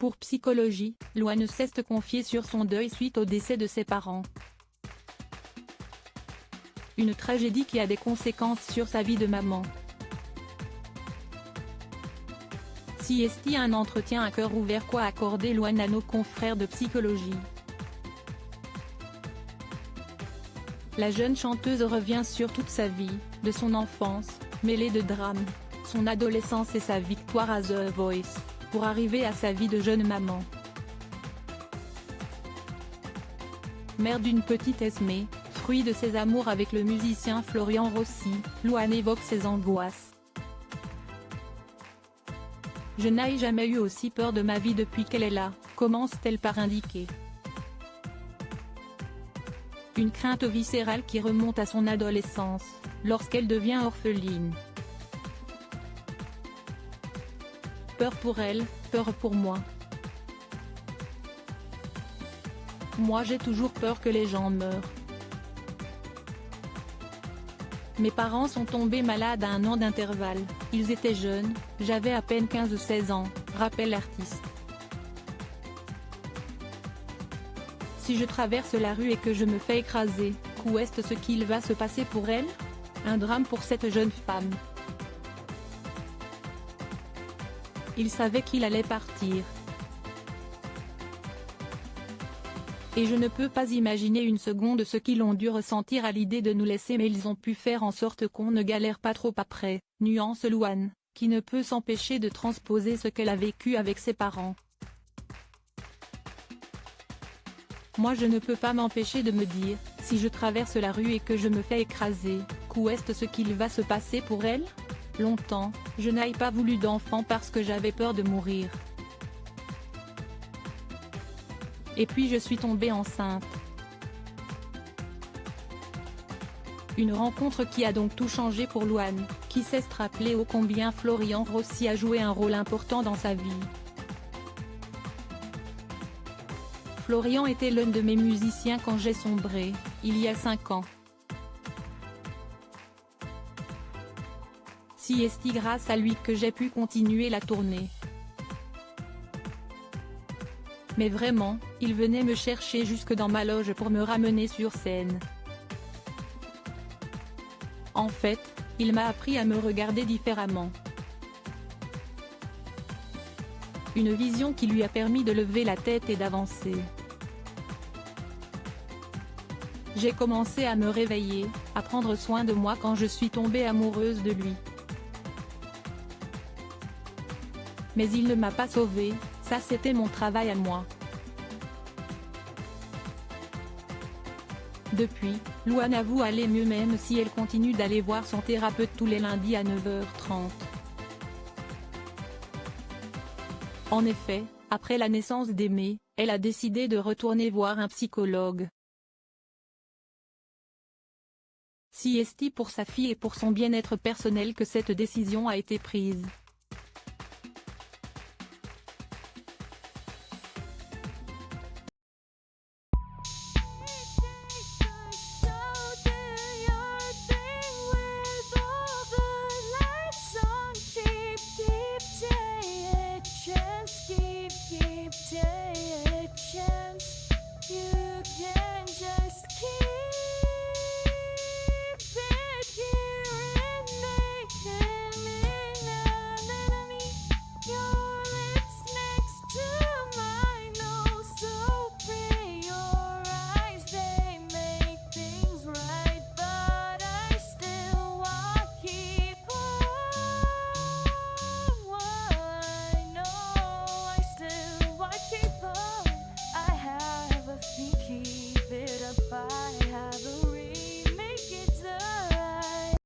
Pour Psychologie, Louane s'est confiée sur son deuil suite au décès de ses parents. Une tragédie qui a des conséquences sur sa vie de maman. CST un entretien à cœur ouvert qu'a accordé Louane à nos confrères de Psychologie. La jeune chanteuse revient sur toute sa vie, de son enfance, mêlée de drames, son adolescence et sa victoire à The Voice, pour arriver à sa vie de jeune maman. Mère d'une petite Esmée, fruit de ses amours avec le musicien Florian Rossi, Louane évoque ses angoisses. « Je n'ai jamais eu aussi peur de ma vie depuis qu'elle est là », commence-t-elle par indiquer. Une crainte viscérale qui remonte à son adolescence, lorsqu'elle devient orpheline. Peur pour elle, peur pour moi. Moi j'ai toujours peur que les gens meurent. Mes parents sont tombés malades à 1 an d'intervalle, ils étaient jeunes, j'avais à peine 15-16 ans, rappelle l'artiste. Si je traverse la rue et que je me fais écraser, où est-ce ce qu'il va se passer pour elle? Un drame pour cette jeune femme. Il savait qu'il allait partir. Et je ne peux pas imaginer une seconde ce qu'ils ont dû ressentir à l'idée de nous laisser, mais ils ont pu faire en sorte qu'on ne galère pas trop après, nuance Louane, qui ne peut s'empêcher de transposer ce qu'elle a vécu avec ses parents. Moi je ne peux pas m'empêcher de me dire, si je traverse la rue et que je me fais écraser, où est-ce ce qu'il va se passer pour elle? Longtemps, je n'ai pas voulu d'enfant parce que j'avais peur de mourir. Et puis je suis tombée enceinte. Une rencontre qui a donc tout changé pour Louane, qui s'est rappelé ô combien Florian Rossi a joué un rôle important dans sa vie. Florian était l'un de mes musiciens quand j'ai sombré, il y a 5 ans. C'est grâce à lui que j'ai pu continuer la tournée. Mais vraiment, il venait me chercher jusque dans ma loge pour me ramener sur scène. En fait, il m'a appris à me regarder différemment. Une vision qui lui a permis de lever la tête et d'avancer. J'ai commencé à me réveiller, à prendre soin de moi quand je suis tombée amoureuse de lui. Mais il ne m'a pas sauvée, ça c'était mon travail à moi. Depuis, Louane avoue aller mieux même si elle continue d'aller voir son thérapeute tous les lundis à 9h30. En effet, après la naissance d'Aimée, elle a décidé de retourner voir un psychologue. C'est pour sa fille et pour son bien-être personnel que cette décision a été prise.